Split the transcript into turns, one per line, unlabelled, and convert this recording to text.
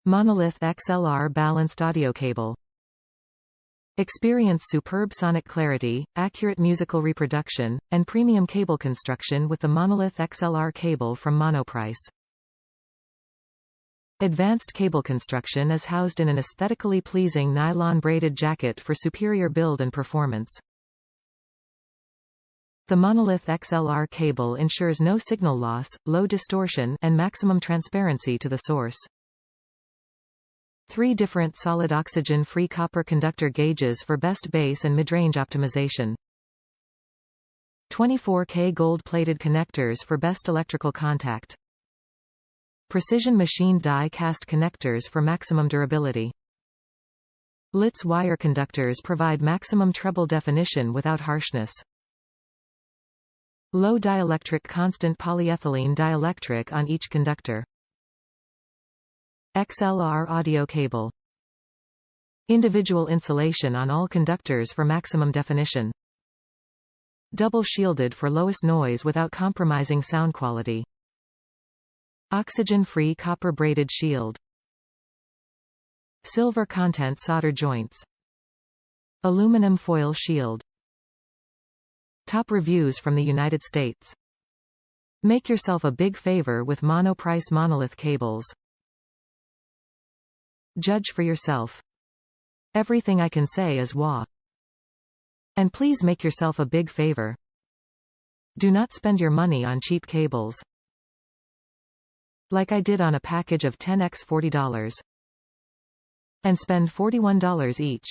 Monolith XLR balanced audio cable. Experience superb sonic clarity, accurate musical reproduction, and premium cable construction with the Monolith XLR cable from Monoprice. Advanced cable construction is housed in an aesthetically pleasing nylon braided jacket for superior build and performance. The Monolith XLR cable ensures no signal loss, low distortion, and maximum transparency to the source. 3 different solid oxygen-free copper conductor gauges for best bass and midrange optimization. 24K gold-plated connectors for best electrical contact. Precision machined die-cast connectors for maximum durability. Litz wire conductors provide maximum treble definition without harshness. Low dielectric constant polyethylene dielectric on each conductor. XLR audio cable. Individual insulation on all conductors for maximum definition. Double shielded for lowest noise without compromising sound quality. Oxygen-free copper braided shield. Silver content solder joints. Aluminum foil shield. Top reviews from the United States. Make yourself a big favor with Monoprice Monolith cables. Judge for yourself. Everything I can say is wah. And please make yourself a big favor. Do not spend your money on cheap cables. Like I did on a package of 10x $40. And spend $41 each.